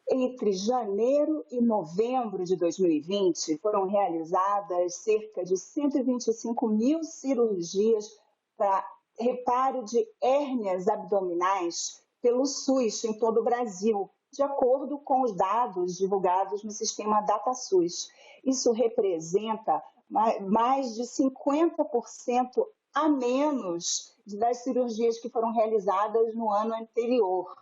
Entre janeiro e novembro de 2020, foram realizadas cerca de 125 mil cirurgias para reparo de hérnias abdominais pelo SUS em todo o Brasil, de acordo com os dados divulgados no sistema DataSUS. Isso representa mais de 50% a menos das cirurgias que foram realizadas no ano anterior.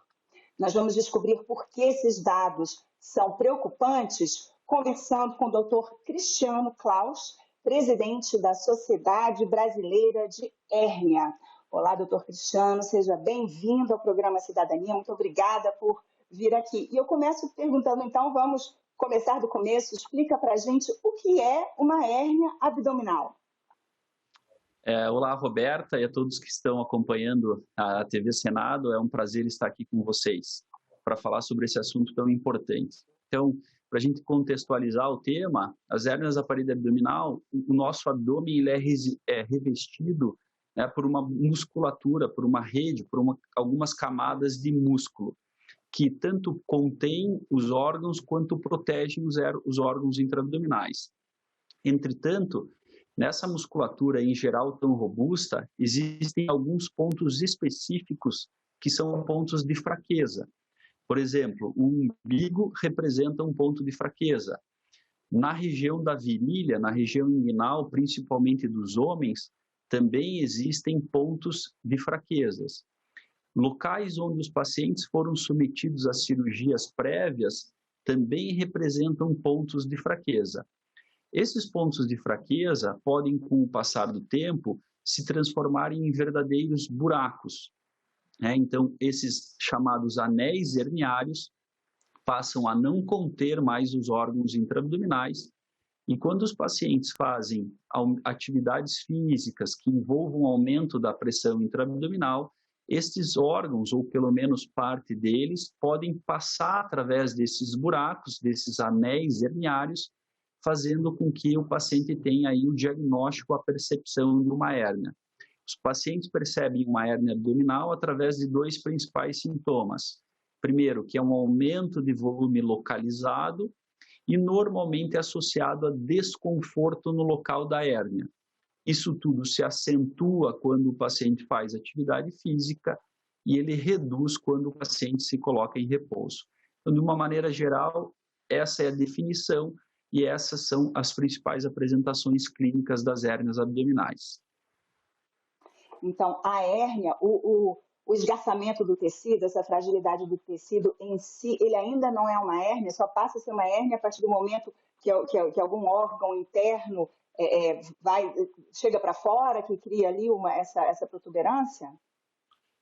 Nós vamos descobrir por que esses dados são preocupantes, conversando com o Dr. Cristiano Klaus, presidente da Sociedade Brasileira de Hérnia. Olá, doutor Cristiano, seja bem-vindo ao programa Cidadania, muito obrigada por vir aqui. E eu começo perguntando, então, vamos começar do começo, explica para a gente o que é uma hérnia abdominal. Olá, Roberta, e a todos que estão acompanhando a TV Senado. É um prazer estar aqui com vocês para falar sobre esse assunto tão importante. Então, para a gente contextualizar o tema, as hérnias da parede abdominal, o nosso abdômen ele é revestido, né, por uma musculatura, por uma rede, algumas camadas de músculo, que tanto contém os órgãos quanto protegem os órgãos intraabdominais. Entretanto, nessa musculatura, em geral, tão robusta, existem alguns pontos específicos que são pontos de fraqueza. Por exemplo, o umbigo representa um ponto de fraqueza. Na região da virilha, na região inguinal, principalmente dos homens, também existem pontos de fraquezas. Locais onde os pacientes foram submetidos a cirurgias prévias também representam pontos de fraqueza. Esses pontos de fraqueza podem, com o passar do tempo, se transformarem em verdadeiros buracos. Então, esses chamados anéis herniários passam a não conter mais os órgãos intraabdominais, e quando os pacientes fazem atividades físicas que envolvam aumento da pressão intraabdominal, estes órgãos, ou pelo menos parte deles, podem passar através desses buracos, desses anéis herniários, fazendo com que o paciente tenha aí o diagnóstico, a percepção de uma hérnia. Os pacientes percebem uma hérnia abdominal através de dois principais sintomas. Primeiro, que é um aumento de volume localizado e normalmente associado a desconforto no local da hérnia. Isso tudo se acentua quando o paciente faz atividade física e ele reduz quando o paciente se coloca em repouso. Então, de uma maneira geral, essa é a definição e essas são as principais apresentações clínicas das hérnias abdominais. Então, a hérnia, o esgarçamento do tecido, essa fragilidade do tecido em si, ele ainda não é uma hérnia, só passa a ser uma hérnia a partir do momento que algum órgão interno chega para fora, que cria ali essa protuberância?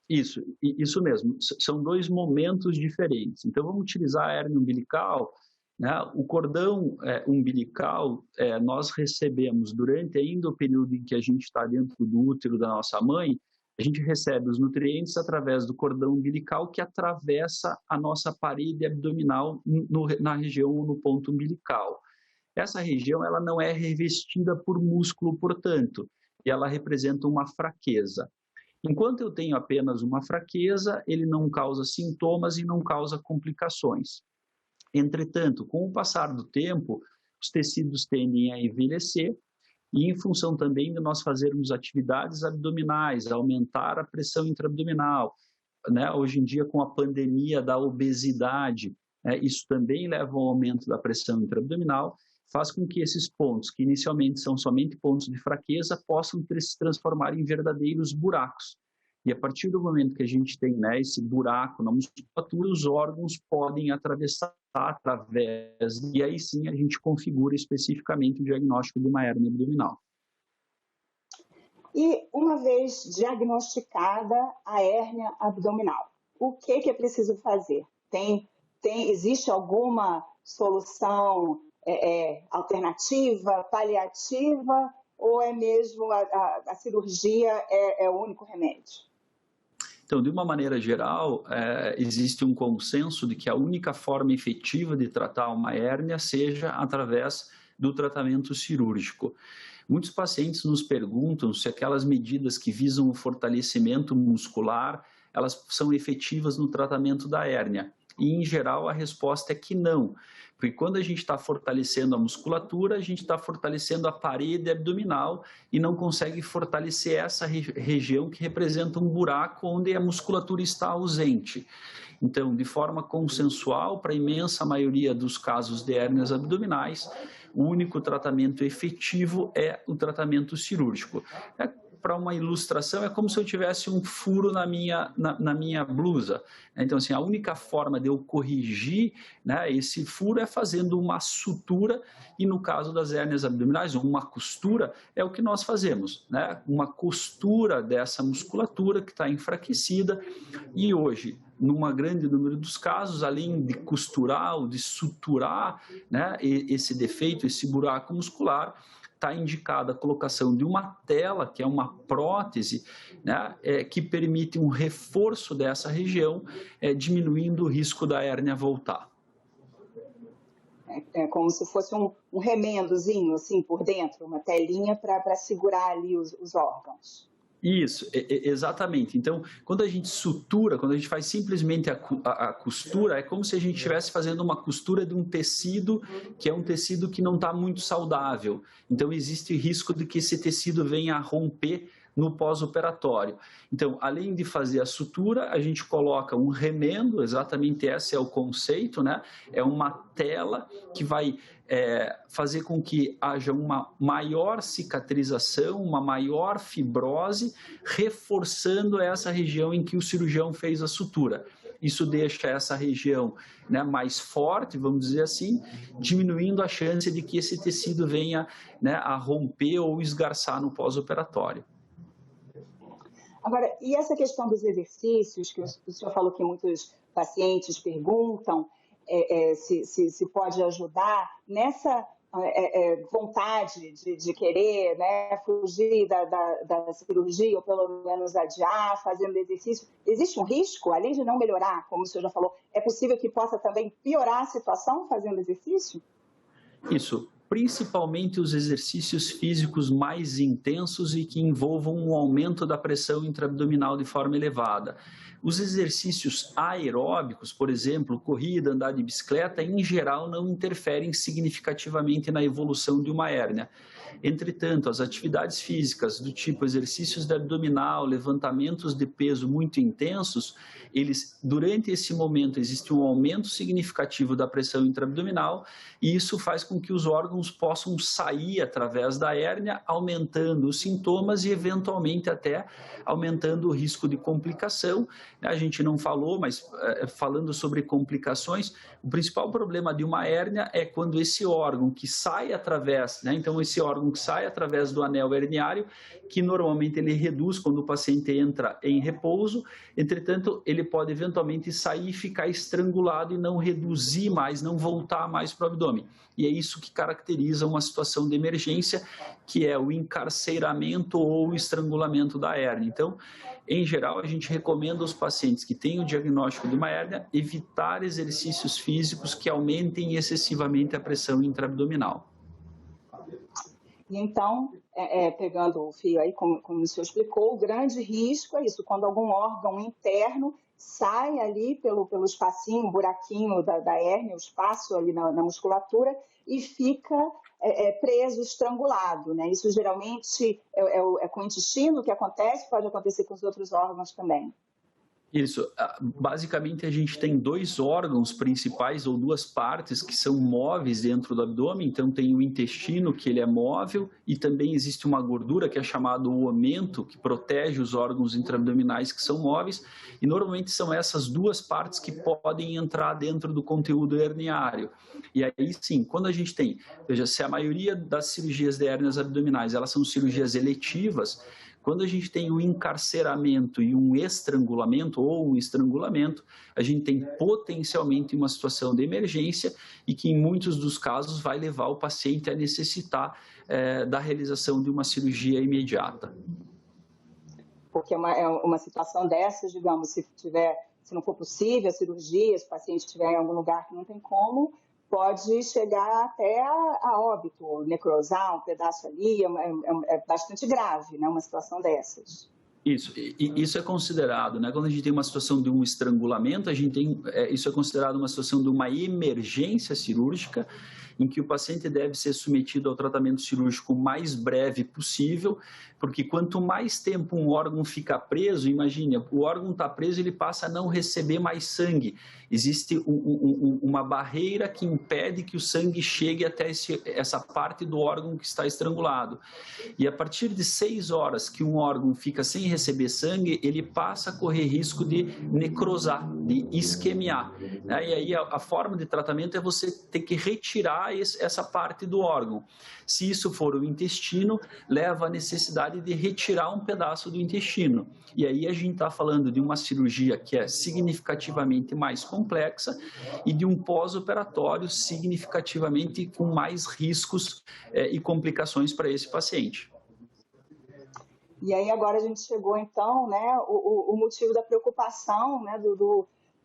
Isso mesmo. São dois momentos diferentes. Então, vamos utilizar a hérnia umbilical, né? O cordão umbilical, nós recebemos durante ainda o período em que a gente está dentro do útero da nossa mãe, a gente recebe os nutrientes através do cordão umbilical que atravessa a nossa parede abdominal na região ou no ponto umbilical. Essa região ela não é revestida por músculo, portanto, e ela representa uma fraqueza. Enquanto eu tenho apenas uma fraqueza, ele não causa sintomas e não causa complicações. Entretanto, com o passar do tempo, os tecidos tendem a envelhecer e, em função também de nós fazermos atividades abdominais, aumentar a pressão intraabdominal, né? Hoje em dia, com a pandemia da obesidade, isso também leva ao aumento da pressão intraabdominal, faz com que esses pontos, que inicialmente são somente pontos de fraqueza, possam se transformar em verdadeiros buracos. E a partir do momento que a gente tem, né, esse buraco na musculatura, os órgãos podem atravessar através, e aí sim a gente configura especificamente o diagnóstico de uma hérnia abdominal. E uma vez diagnosticada a hérnia abdominal, o que é preciso fazer? Existe alguma solução alternativa, paliativa, ou é mesmo a cirurgia é o único remédio? Então, de uma maneira geral, existe um consenso de que a única forma efetiva de tratar uma hérnia seja através do tratamento cirúrgico. Muitos pacientes nos perguntam se aquelas medidas que visam o fortalecimento muscular, elas são efetivas no tratamento da hérnia. E, em geral, a resposta é que não. Porque quando a gente está fortalecendo a musculatura, a gente está fortalecendo a parede abdominal e não consegue fortalecer essa região que representa um buraco onde a musculatura está ausente. Então, de forma consensual, para a imensa maioria dos casos de hérnias abdominais, o único tratamento efetivo é o tratamento cirúrgico. Para uma ilustração, é como se eu tivesse um furo na minha blusa. Então, assim, a única forma de eu corrigir, né, esse furo é fazendo uma sutura, e no caso das hérnias abdominais, uma costura, é o que nós fazemos, né? Uma costura dessa musculatura que está enfraquecida, e hoje, num grande número dos casos, além de costurar ou de suturar, né, esse defeito, esse buraco muscular, está indicada a colocação de uma tela, que é uma prótese, né, que permite um reforço dessa região, diminuindo o risco da hérnia voltar. É como se fosse um remendozinho, assim, por dentro, uma telinha para segurar ali os órgãos. Isso, exatamente. Então, quando a gente sutura, quando a gente faz simplesmente a costura, é como se a gente estivesse fazendo uma costura de um tecido que é um tecido que não está muito saudável. Então, existe risco de que esse tecido venha a romper no pós-operatório. Então, além de fazer a sutura, a gente coloca um remendo, exatamente esse é o conceito, né? É uma tela que vai fazer com que haja uma maior cicatrização, uma maior fibrose, reforçando essa região em que o cirurgião fez a sutura. Isso deixa essa região, né, mais forte, vamos dizer assim, diminuindo a chance de que esse tecido venha, né, a romper ou esgarçar no pós-operatório. Agora, e essa questão dos exercícios, que o senhor falou que muitos pacientes perguntam se pode ajudar nessa vontade de querer, né, fugir da cirurgia, ou pelo menos adiar, fazendo exercício, existe um risco, além de não melhorar, como o senhor já falou, é possível que possa também piorar a situação fazendo exercício? Isso. Principalmente os exercícios físicos mais intensos e que envolvam um aumento da pressão intraabdominal de forma elevada. Os exercícios aeróbicos, por exemplo, corrida, andar de bicicleta, em geral não interferem significativamente na evolução de uma hérnia. Entretanto, as atividades físicas do tipo exercícios de abdominal, levantamentos de peso muito intensos, durante esse momento existe um aumento significativo da pressão intraabdominal, e isso faz com que os órgãos possam sair através da hérnia, aumentando os sintomas e eventualmente até aumentando o risco de complicação. A gente não falou, mas falando sobre complicações, o principal problema de uma hérnia é quando esse órgão que sai através, né, então esse órgão que sai através do anel herniário, que normalmente ele reduz quando o paciente entra em repouso, entretanto, ele pode eventualmente sair e ficar estrangulado e não reduzir mais, não voltar mais para o abdômen. E é isso que caracteriza uma situação de emergência, que é o encarceramento ou o estrangulamento da hérnia. Então, em geral, a gente recomenda aos pacientes que têm o diagnóstico de uma hérnia evitar exercícios físicos que aumentem excessivamente a pressão intraabdominal. E então, pegando o fio aí, como o senhor explicou, o grande risco é isso, quando algum órgão interno sai ali pelo espacinho, buraquinho da hérnia, o espaço ali na musculatura, e fica preso, estrangulado, né? Isso geralmente é com o intestino que acontece, pode acontecer com os outros órgãos também. Isso. Basicamente, a gente tem dois órgãos principais ou duas partes que são móveis dentro do abdômen. Então, tem o intestino, que ele é móvel, e também existe uma gordura que é chamada o omento, que protege os órgãos intraabdominais que são móveis. E, normalmente, são essas duas partes que podem entrar dentro do conteúdo herniário. E aí, sim, quando a gente tem... Veja, se a maioria das cirurgias de hérnias abdominais, elas são cirurgias eletivas, quando a gente tem um encarceramento e um estrangulamento ou um estrangulamento, a gente tem potencialmente uma situação de emergência e que em muitos dos casos vai levar o paciente a necessitar da realização de uma cirurgia imediata. Porque é uma situação dessas, digamos, se não for possível a cirurgia, se o paciente estiver em algum lugar que não tem como, pode chegar até a óbito, necrosar um pedaço ali, é bastante grave, né, uma situação dessas. Isso é considerado, né? Quando a gente tem uma situação de um estrangulamento, a gente tem, isso é considerado uma situação de uma emergência cirúrgica, em que o paciente deve ser submetido ao tratamento cirúrgico o mais breve possível, porque quanto mais tempo um órgão fica preso, imagine, o órgão está preso, ele passa a não receber mais sangue. Existe uma barreira que impede que o sangue chegue até essa parte do órgão que está estrangulado. E a partir de 6 horas que um órgão fica sem receber sangue, ele passa a correr risco de necrosar, de isquemiar. E aí a forma de tratamento é você ter que retirar essa parte do órgão. Se isso for o intestino, leva à necessidade de retirar um pedaço do intestino. E aí a gente está falando de uma cirurgia que é significativamente mais complexa e de um pós-operatório significativamente com mais riscos e complicações para esse paciente. E aí agora a gente chegou então, né, o motivo da preocupação, né,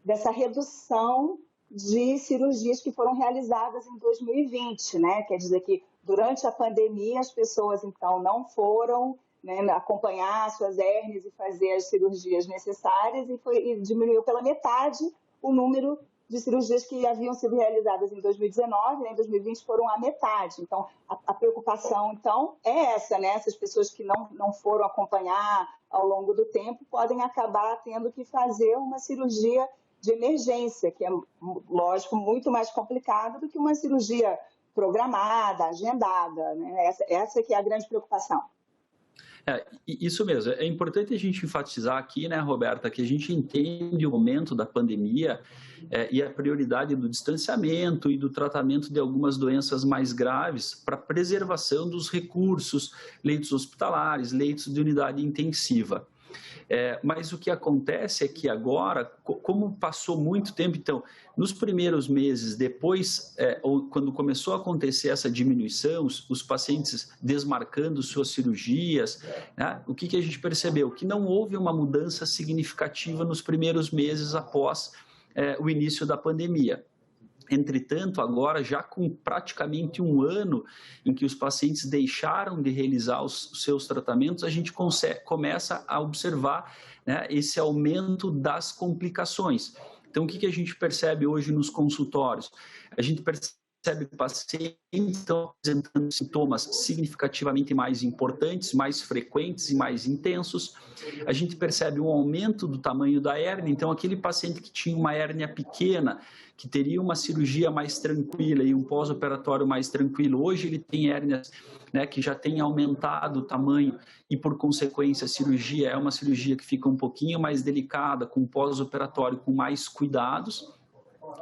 dessa redução de cirurgias que foram realizadas em 2020, né? Quer dizer que durante a pandemia as pessoas então não foram, né, acompanhar suas hérnias e fazer as cirurgias necessárias e diminuiu pela metade o número de cirurgias que haviam sido realizadas em 2019, né, em 2020 foram a metade. Então, a preocupação, então, é essa, né? Essas pessoas que não foram acompanhar ao longo do tempo podem acabar tendo que fazer uma cirurgia de emergência, que é, lógico, muito mais complicada do que uma cirurgia programada, agendada, né? Essa que é a grande preocupação. Isso mesmo. É importante a gente enfatizar aqui, né, Roberta, que a gente entende o momento da pandemia e a prioridade do distanciamento e do tratamento de algumas doenças mais graves para a preservação dos recursos, leitos hospitalares, leitos de unidade intensiva. Mas o que acontece é que agora, como passou muito tempo, então, nos primeiros meses, depois, quando começou a acontecer essa diminuição, os pacientes desmarcando suas cirurgias, né, o que a gente percebeu? Que não houve uma mudança significativa nos primeiros meses após o início da pandemia. Entretanto, agora, já com praticamente um ano em que os pacientes deixaram de realizar os seus tratamentos, a gente começa a observar, né, esse aumento das complicações. Então, o que a gente percebe hoje nos consultórios? A gente percebe pacientes que estão apresentando sintomas significativamente mais importantes, mais frequentes e mais intensos. A gente percebe um aumento do tamanho da hérnia. Então, aquele paciente que tinha uma hérnia pequena, que teria uma cirurgia mais tranquila e um pós-operatório mais tranquilo, hoje ele tem hérnias, né, que já tem aumentado o tamanho e, por consequência, a cirurgia é uma cirurgia que fica um pouquinho mais delicada, com pós-operatório com mais cuidados.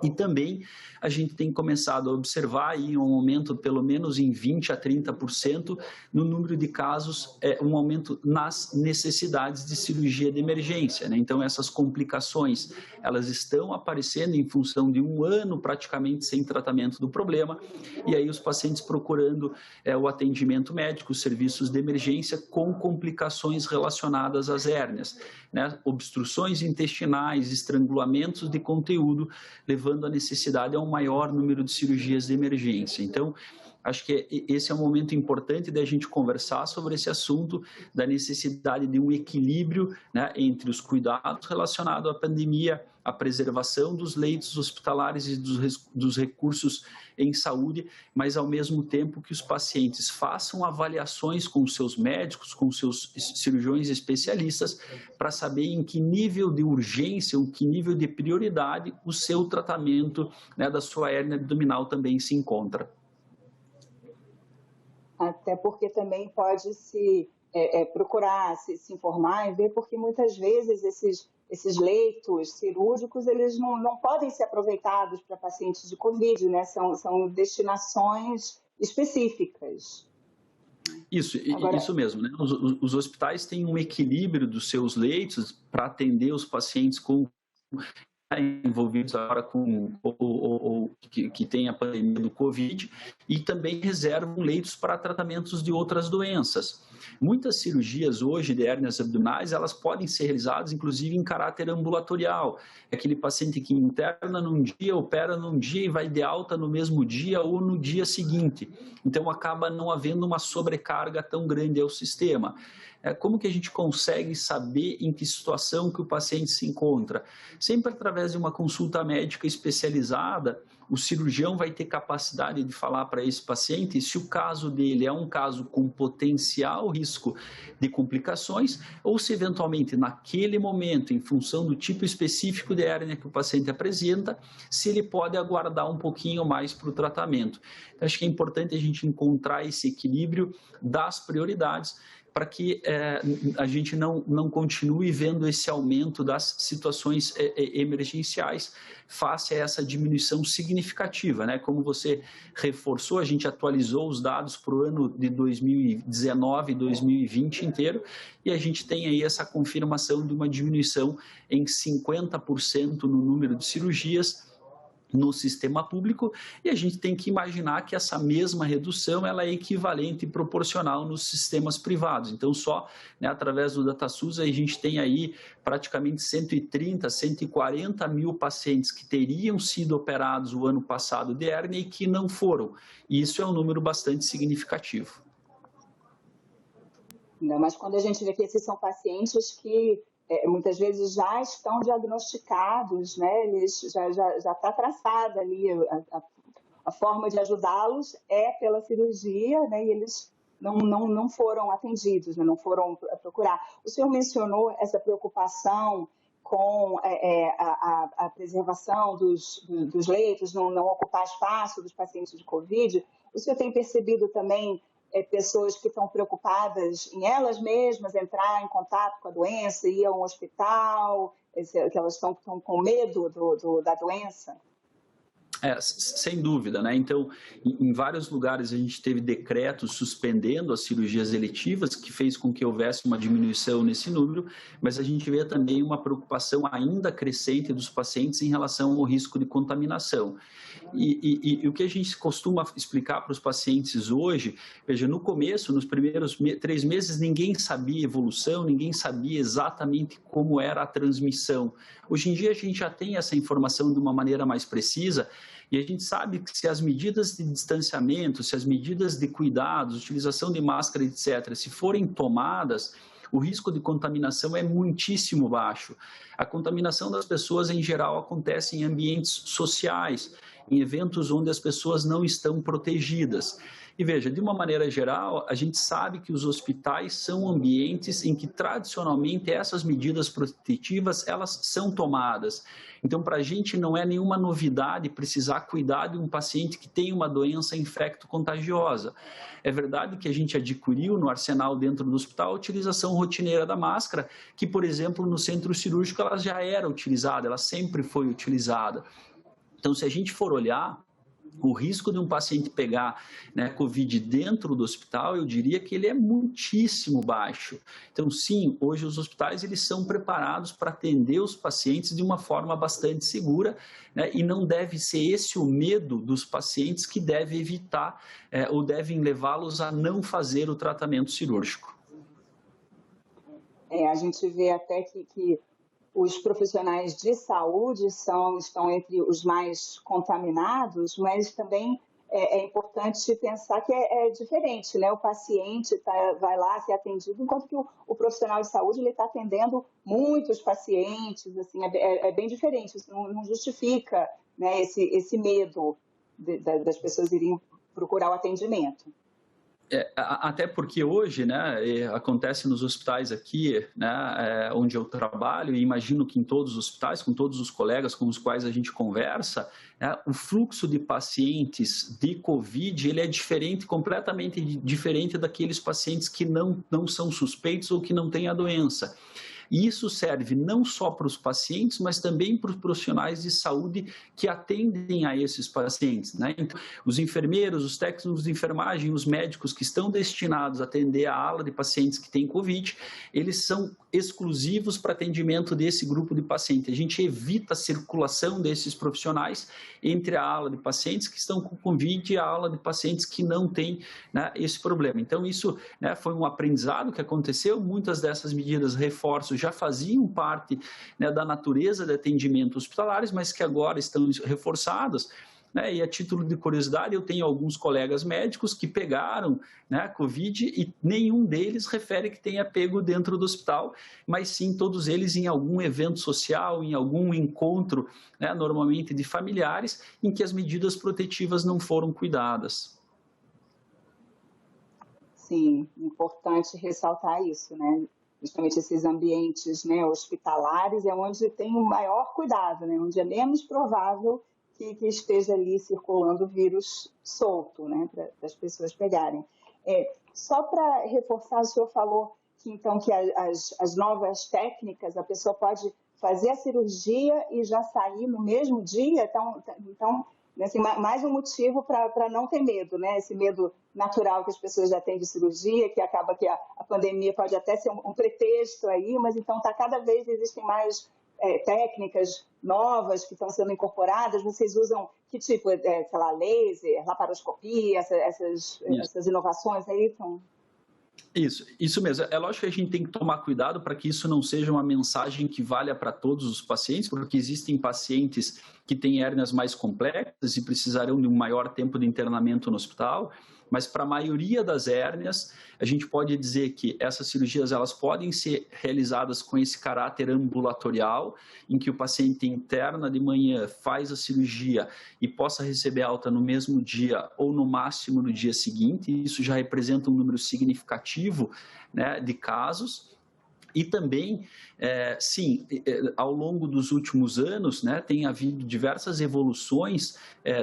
E também a gente tem começado a observar aí um aumento pelo menos em 20% a 30% no número de casos, um aumento nas necessidades de cirurgia de emergência, né? Então essas complicações, elas estão aparecendo em função de um ano praticamente sem tratamento do problema, e aí os pacientes procurando o atendimento médico, os serviços de emergência com complicações relacionadas às hérnias, né? Obstruções intestinais, estrangulamentos de conteúdo, levando a necessidade a um maior número de cirurgias de emergência. Então, acho que esse é um momento importante da gente conversar sobre esse assunto da necessidade de um equilíbrio, né, entre os cuidados relacionados à pandemia, a preservação dos leitos hospitalares e dos recursos em saúde, mas ao mesmo tempo que os pacientes façam avaliações com os seus médicos, com os seus cirurgiões especialistas, para saber em que nível de urgência, em que nível de prioridade o seu tratamento, né, da sua hérnia abdominal também se encontra. Até porque também pode se procurar se informar e ver, porque muitas vezes esses leitos cirúrgicos, eles não podem ser aproveitados para pacientes de Covid, né? São destinações específicas. Isso mesmo, né? Os hospitais têm um equilíbrio dos seus leitos para atender os pacientes envolvidos agora com que tem a pandemia do Covid, e também reservam leitos para tratamentos de outras doenças. Muitas cirurgias hoje de hérnias abdominais, elas podem ser realizadas inclusive em caráter ambulatorial. É aquele paciente que interna num dia, opera num dia e vai de alta no mesmo dia ou no dia seguinte. Então acaba não havendo uma sobrecarga tão grande ao sistema. como que a gente consegue saber em que situação que o paciente se encontra? Sempre através de uma consulta médica especializada, o cirurgião vai ter capacidade de falar para esse paciente se o caso dele é um caso com potencial risco de complicações ou se eventualmente naquele momento, em função do tipo específico de hérnia que o paciente apresenta, se ele pode aguardar um pouquinho mais para o tratamento. Então, acho que é importante a gente encontrar esse equilíbrio das prioridades para que a gente não continue vendo esse aumento das situações emergenciais face a essa diminuição significativa, né? Como você reforçou, a gente atualizou os dados para o ano de 2019 e 2020 inteiro, e a gente tem aí essa confirmação de uma diminuição em 50% no número de cirurgias no sistema público, e a gente tem que imaginar que essa mesma redução ela é equivalente e proporcional nos sistemas privados. Então, só através do DataSUS a gente tem aí praticamente 130, 140 mil pacientes que teriam sido operados o ano passado de hérnia e que não foram. E isso é um número bastante significativo. Ainda mais quando a gente vê que esses são pacientes que muitas vezes já estão diagnosticados, né? Eles já está traçada ali a forma de ajudá-los é pela cirurgia, né? E eles não foram atendidos, né? Não foram procurar. O senhor mencionou essa preocupação com a preservação dos leitos, não ocupar espaço dos pacientes de Covid. O senhor tem percebido também pessoas que estão preocupadas em elas mesmas entrar em contato com a doença, ir a um hospital, que elas estão com medo da doença? Sem dúvida, né? Então, em vários lugares a gente teve decretos suspendendo as cirurgias eletivas, que fez com que houvesse uma diminuição nesse número, mas a gente vê também uma preocupação ainda crescente dos pacientes em relação ao risco de contaminação. E o que a gente costuma explicar para os pacientes hoje, veja, no começo, nos primeiros 3 meses, ninguém sabia evolução, ninguém sabia exatamente como era a transmissão. Hoje em dia a gente já tem essa informação de uma maneira mais precisa, e a gente sabe que se as medidas de distanciamento, se as medidas de cuidados, utilização de máscara, etc., se forem tomadas, o risco de contaminação é muitíssimo baixo. A contaminação das pessoas, em geral, acontece em ambientes sociais, em eventos onde as pessoas não estão protegidas. E veja, de uma maneira geral, a gente sabe que os hospitais são ambientes em que, tradicionalmente, essas medidas protetivas, elas são tomadas. Então, para a gente não é nenhuma novidade precisar cuidar de um paciente que tem uma doença infecto-contagiosa. É verdade que a gente adquiriu no arsenal dentro do hospital a utilização rotineira da máscara, que, por exemplo, no centro cirúrgico ela já era utilizada, ela sempre foi utilizada. Então, se a gente for olhar o risco de um paciente pegar Covid dentro do hospital, eu diria que ele é muitíssimo baixo. Então, sim, hoje os hospitais eles são preparados para atender os pacientes de uma forma bastante segura, e não deve ser esse o medo dos pacientes que deve evitar ou devem levá-los a não fazer o tratamento cirúrgico. A gente vê até que os profissionais de saúde estão entre os mais contaminados, mas também é importante pensar que é diferente, né? O paciente vai lá ser atendido, enquanto que o profissional de saúde está atendendo muitos pacientes, assim, é bem diferente, isso não justifica, né, esse medo das pessoas irem procurar o atendimento. Até porque hoje, acontece nos hospitais aqui, onde eu trabalho, e imagino que em todos os hospitais, com todos os colegas com os quais a gente conversa, o fluxo de pacientes de Covid, ele é diferente, completamente diferente daqueles pacientes que não são suspeitos ou que não têm a doença. E isso serve não só para os pacientes, mas também para os profissionais de saúde que atendem a esses pacientes, né? Então, os enfermeiros, os técnicos de enfermagem, os médicos que estão destinados a atender a ala de pacientes que têm Covid, eles são exclusivos para atendimento desse grupo de pacientes. A gente evita a circulação desses profissionais entre a ala de pacientes que estão com Covid e a ala de pacientes que não têm esse problema. Então, isso foi um aprendizado que aconteceu. Muitas dessas medidas reforçam começo já faziam parte, né, da natureza de atendimento hospitalares, mas que agora estão reforçadas. E a título de curiosidade, eu tenho alguns colegas médicos que pegaram, né, Covid e nenhum deles refere que tenha pego dentro do hospital, mas sim todos eles em algum evento social, em algum encontro, né, normalmente de familiares, em que as medidas protetivas não foram cuidadas. Sim, importante ressaltar isso, né? Justamente esses ambientes, né, hospitalares é onde tem o maior cuidado, né? Onde é menos provável que esteja ali circulando o vírus solto, né, para as pessoas pegarem. Só para reforçar, o senhor falou que, então, que as novas técnicas, a pessoa pode fazer a cirurgia e já sair no mesmo dia, então assim, mais um motivo para não ter medo, né? Esse medo natural que as pessoas já têm de cirurgia, que acaba que a pandemia pode até ser um pretexto aí, mas então cada vez existem mais técnicas novas que estão sendo incorporadas. Vocês usam que tipo, sei lá, laser, laparoscopia, essas inovações aí? Então... Isso mesmo. É lógico que a gente tem que tomar cuidado para que isso não seja uma mensagem que valha para todos os pacientes, porque existem pacientes que têm hérnias mais complexas e precisarão de um maior tempo de internamento no hospital, mas para a maioria das hérnias, a gente pode dizer que essas cirurgias elas podem ser realizadas com esse caráter ambulatorial, em que o paciente interna de manhã, faz a cirurgia e possa receber alta no mesmo dia ou no máximo no dia seguinte. Isso já representa um número significativo, né, de casos. E também, sim, ao longo dos últimos anos, né, tem havido diversas evoluções,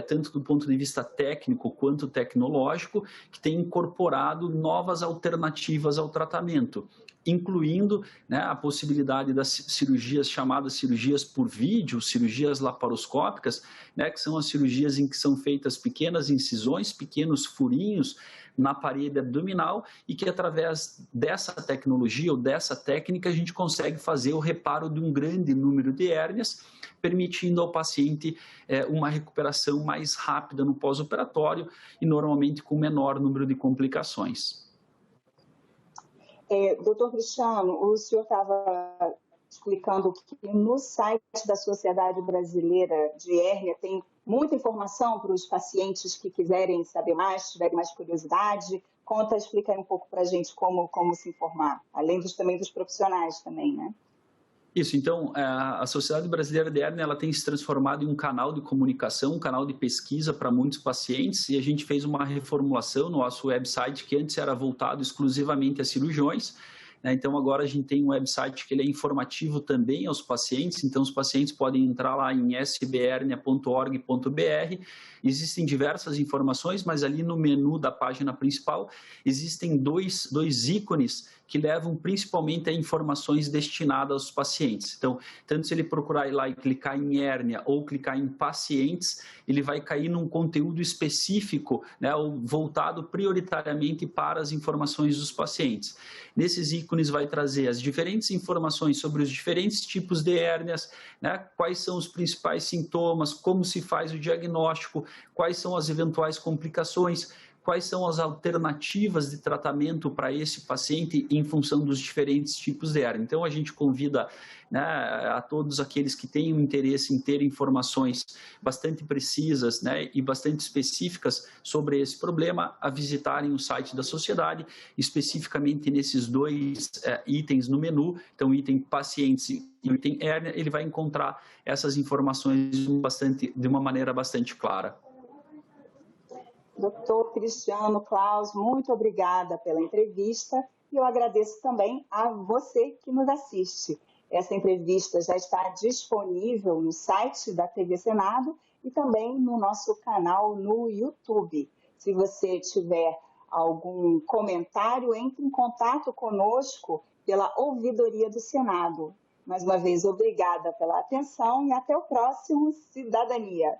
tanto do ponto de vista técnico quanto tecnológico, que têm incorporado novas alternativas ao tratamento, incluindo, né, a possibilidade das cirurgias chamadas cirurgias por vídeo, cirurgias laparoscópicas, né, que são as cirurgias em que são feitas pequenas incisões, pequenos furinhos na parede abdominal e que através dessa tecnologia ou dessa técnica a gente consegue fazer o reparo de um grande número de hérnias, permitindo ao paciente uma recuperação mais rápida no pós-operatório e normalmente com menor número de complicações. Doutor Cristiano, o senhor estava explicando que no site da Sociedade Brasileira de Hérnia tem muita informação para os pacientes que quiserem saber mais, tiverem mais curiosidade. Explica aí um pouco para a gente como se informar, além também dos profissionais também, né? Isso, então, a Sociedade Brasileira de Hérnia ela tem se transformado em um canal de comunicação, um canal de pesquisa para muitos pacientes, e a gente fez uma reformulação no nosso website, que antes era voltado exclusivamente a cirurgiões. Então, agora a gente tem um website que ele é informativo também aos pacientes, então os pacientes podem entrar lá em sbhernia.org.br, existem diversas informações, mas ali no menu da página principal existem dois ícones que levam principalmente a informações destinadas aos pacientes. Então, tanto se ele procurar ir lá e clicar em hérnia ou clicar em pacientes, ele vai cair num conteúdo específico, né, voltado prioritariamente para as informações dos pacientes. Nesses ícones vai trazer as diferentes informações sobre os diferentes tipos de hérnias, né, quais são os principais sintomas, como se faz o diagnóstico, quais são as eventuais complicações, quais são as alternativas de tratamento para esse paciente em função dos diferentes tipos de hérnia. Então, a gente convida, né, a todos aqueles que tenham interesse em ter informações bastante precisas, né, e bastante específicas sobre esse problema, a visitarem o site da sociedade, especificamente nesses dois itens no menu. Então, o item pacientes e o item hérnia, ele vai encontrar essas informações de uma maneira bastante clara. Doutor Cristiano Claus, muito obrigada pela entrevista e eu agradeço também a você que nos assiste. Essa entrevista já está disponível no site da TV Senado e também no nosso canal no YouTube. Se você tiver algum comentário, entre em contato conosco pela Ouvidoria do Senado. Mais uma vez, obrigada pela atenção e até o próximo Cidadania.